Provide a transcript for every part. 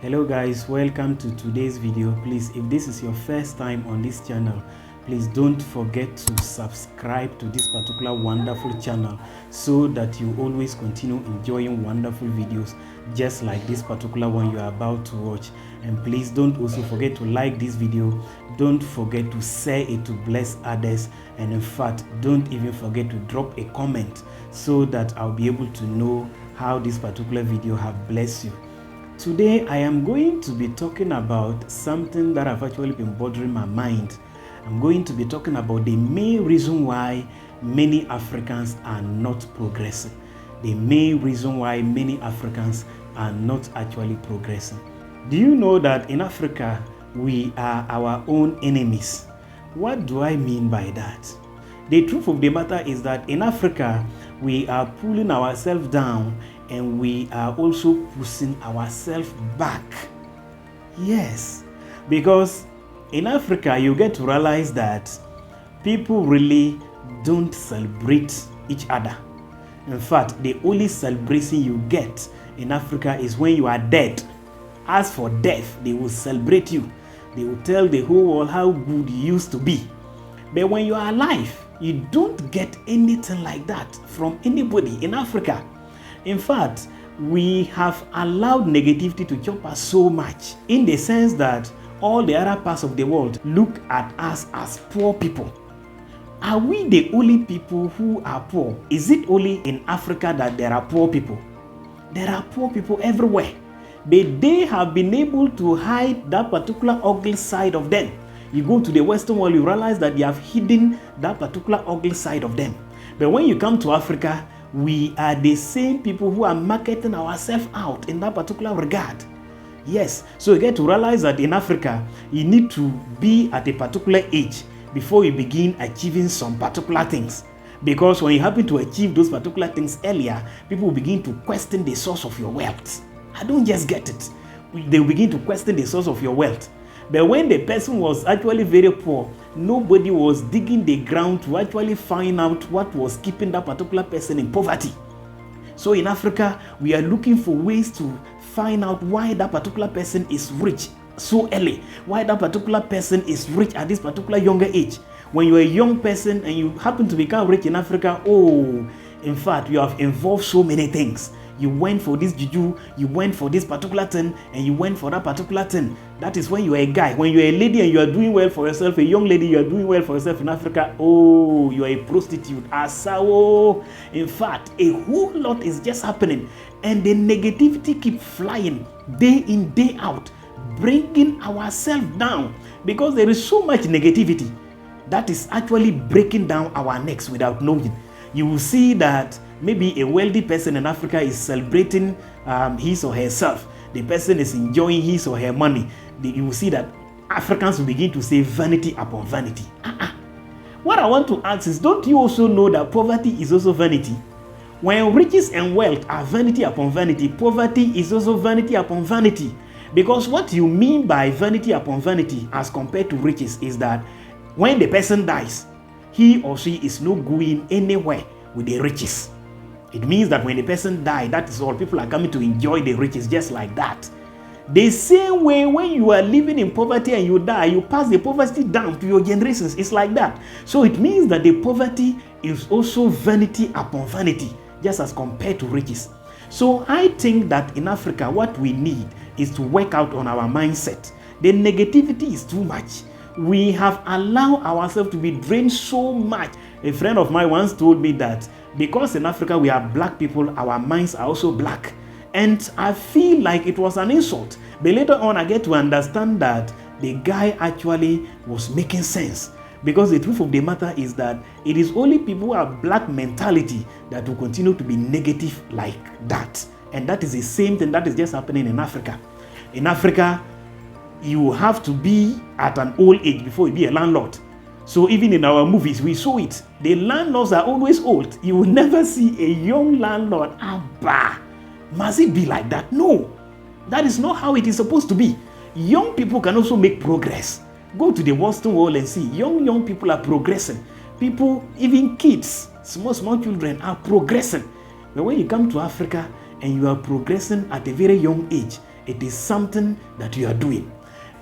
Hello guys, welcome to today's video. Please, if this is your first time on this channel, please don't forget to subscribe to this particular wonderful channel so that you always continue enjoying wonderful videos just like this particular one you are about to watch. And please don't also forget to like this video. Don't forget to share it to bless others, and in fact don't even forget to drop a comment so that I'll be able to know how this particular video have blessed you. Today I am going to be talking about something that have actually been bothering my mind. I'm going to be talking about the main reason why many Africans are not progressing. The main reason why many Africans are not actually progressing. Do you know that in Africa we are our own enemies? What do I mean by that? The truth of the matter is that in Africa we are pulling ourselves down and we are also pushing ourselves back. Yes, because in Africa you get to realize that people really don't celebrate each other. In fact, the only celebration you get in Africa is when you are dead. As for death, they will celebrate you. They will tell the whole world how good you used to be. But when you are alive, you don't get anything like that from anybody in Africa. In fact, we have allowed negativity to chop us so much, in the sense that all the other parts of the world look at us as poor people. Are we the only people who are poor? Is it only in Africa that there are poor people? There are poor people everywhere. But they have been able to hide that particular ugly side of them. You go to the Western world, you realize that they have hidden that particular ugly side of them. But when you come to Africa, we are the same people who are marketing ourselves out in that particular regard. Yes, so you get to realize that in Africa, you need to be at a particular age before you begin achieving some particular things. Because when you happen to achieve those particular things earlier, people will begin to question the source of your wealth. I don't just get it. They will begin to question the source of your wealth. But when the person was actually very poor, nobody was digging the ground to actually find out what was keeping that particular person in poverty. So in Africa, we are looking for ways to find out why that particular person is rich so early, why that particular person is rich at this particular younger age. When you're a young person and you happen to become rich in Africa, in fact, you have involved so many things. You went for this juju, you went for this particular thing, and you went for that particular thing. That is when you are a guy. When you are a lady and you are doing well for yourself, a young lady, you are doing well for yourself in Africa, you are a prostitute. Asawo. In fact, a whole lot is just happening. And the negativity keep flying day in, day out, bringing ourselves down. Because there is so much negativity that is actually breaking down our necks without knowing. You will see that maybe a wealthy person in Africa is celebrating his or herself. The person is enjoying his or her money. You will see that Africans will begin to say vanity upon vanity. What I want to ask is, don't you also know that poverty is also vanity? When riches and wealth are vanity upon vanity, poverty is also vanity upon vanity. Because what you mean by vanity upon vanity as compared to riches is that when the person dies, he or she is not going anywhere with the riches. It means that when the person dies, that is all. People are coming to enjoy the riches just like that. The same way when you are living in poverty and you die, you pass the poverty down to your generations. It's like that. So it means that the poverty is also vanity upon vanity, just as compared to riches. So I think that in Africa, what we need is to work out on our mindset. The negativity is too much. We have allowed ourselves to be drained so much. A friend of mine once told me that because in Africa we are black people, our minds are also black. And I feel like it was an insult. But later on I get to understand that the guy actually was making sense. Because the truth of the matter is that it is only people who have black mentality that will continue to be negative like that. And that is the same thing that is just happening in Africa. In Africa, you have to be at an old age before you be a landlord. So even in our movies, we saw it. The landlords are always old. You will never see a young landlord. Abba, must it be like that? No, that is not how it is supposed to be. Young people can also make progress. Go to the Western world and see young people are progressing. People, even kids, small children are progressing. But when you come to Africa and you are progressing at a very young age, It is something that you are doing.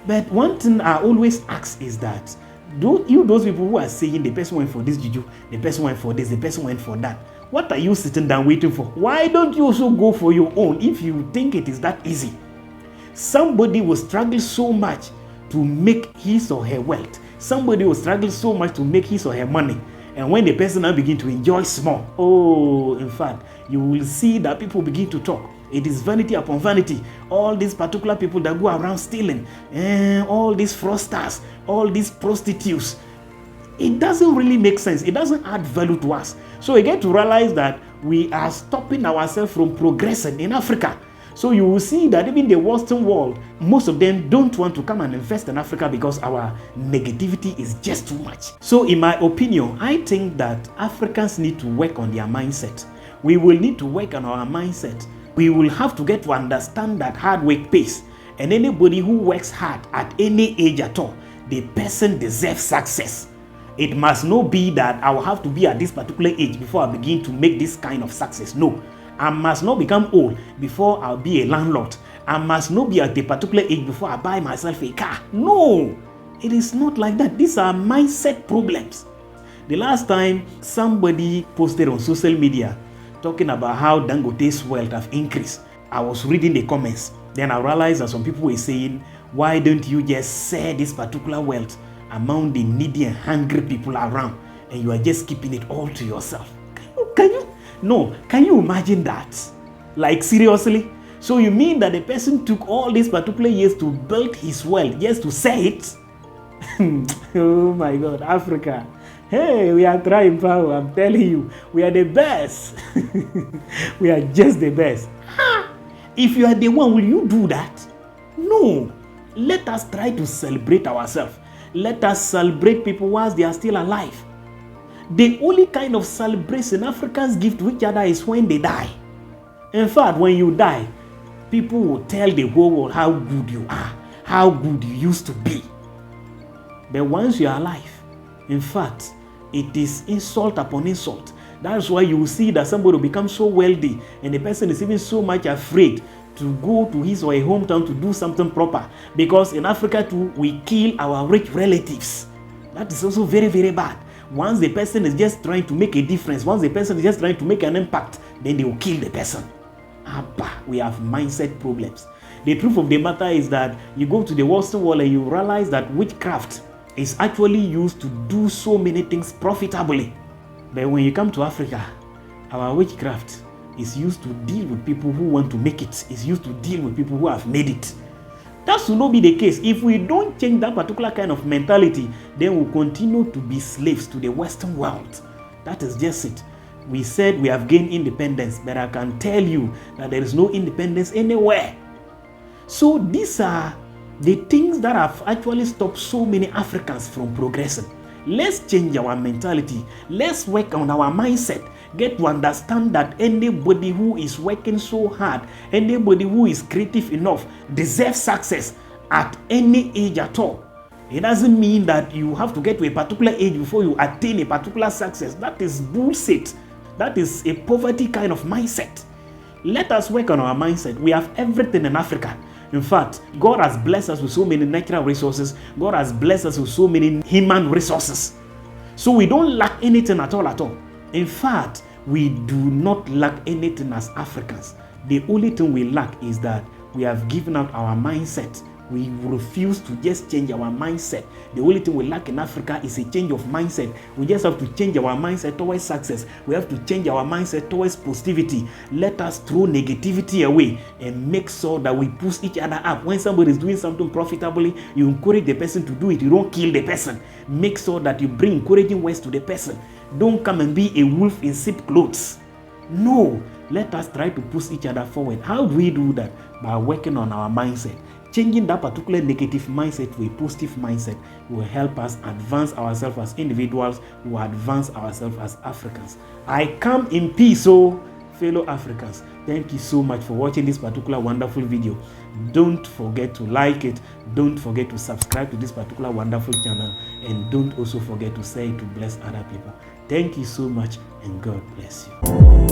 But one thing I always ask is that, those people who are saying the person went for this juju, the person went for this, the person went for that, what are you sitting down waiting for? Why don't you also go for your own if you think it is that easy? Somebody will struggle so much to make his or her wealth. Somebody will struggle so much to make his or her money. And when the person now begin to enjoy small, oh, in fact, you will see that people begin to talk. It is vanity upon vanity. All these particular people that go around stealing, all these fraudsters, all these prostitutes, it doesn't really make sense. It doesn't add value to us. So we get to realize that we are stopping ourselves from progressing in Africa. So you will see that even the Western world, most of them don't want to come and invest in Africa because our negativity is just too much. So in my opinion, I think that Africans need to work on their mindset. We will need to work on our mindset. We will have to get to understand that hard work pays. And anybody who works hard at any age at all, the person deserves success. It must not be that I will have to be at this particular age before I begin to make this kind of success. No. I must not become old before I'll be a landlord. I must not be at a particular age before I buy myself a car. No. It is not like that. These are mindset problems. The last time somebody posted on social media talking about how Dangote's wealth have increased, I was reading the comments. Then I realized that some people were saying, why don't you just share this particular wealth among the needy and hungry people around, and you are just keeping it all to yourself? Can you imagine that? Like, seriously? So you mean that the person took all these particular years to build his wealth just to say it? Oh my God, Africa. Hey, we are trying power, I'm telling you. We are the best. We are just the best. If you are the one, will you do that? No. Let us try to celebrate ourselves. Let us celebrate people whilst they are still alive. The only kind of celebration Africans give to each other is when they die. In fact, when you die, people will tell the whole world how good you are, how good you used to be. But once you are alive, in fact, it is insult upon insult. That's why you will see that somebody will become so wealthy and the person is even so much afraid to go to his or her hometown to do something proper. Because in Africa too, we kill our rich relatives. That is also very, very bad. Once the person is just trying to make a difference, once the person is just trying to make an impact, then they will kill the person. We have mindset problems. The truth of the matter is that you go to the Western world and you realize that witchcraft is actually used to do so many things profitably. But when you come to Africa, our witchcraft is used to deal with people who want to make it. It's used to deal with people who have made it. That should not be the case. If we don't change that particular kind of mentality, then we'll continue to be slaves to the Western world. That is just it. We said we have gained independence, but I can tell you that there is no independence anywhere. So these are the things that have actually stopped so many Africans from progressing. Let's change our mentality. Let's work on our mindset. Get to understand that anybody who is working so hard, anybody who is creative enough, deserves success at any age at all. It doesn't mean that you have to get to a particular age before you attain a particular success. That is bullshit. That is a poverty kind of mindset. Let us work on our mindset. We have everything in Africa. In fact, God has blessed us with so many natural resources. God has blessed us with so many human resources. So we don't lack anything at all. In fact, we do not lack anything as Africans. The only thing we lack is that we have given out our mindset. We refuse to just change our mindset. The only thing we lack in Africa is a change of mindset. We just have to change our mindset towards success. We have to change our mindset towards positivity. Let us throw negativity away and make sure that we push each other up. When somebody is doing something profitably, you encourage the person to do it. You don't kill the person. Make sure that you bring encouraging words to the person. Don't come and be a wolf in sheep clothes. No, let us try to push each other forward. How do we do that? By working on our mindset. Changing that particular negative mindset to a positive mindset will help us advance ourselves as individuals, will advance ourselves as Africans. I come in peace, fellow Africans. Thank you so much for watching this particular wonderful video. Don't forget to like it. Don't forget to subscribe to this particular wonderful channel. And don't also forget to say it to bless other people. Thank you so much, and God bless you.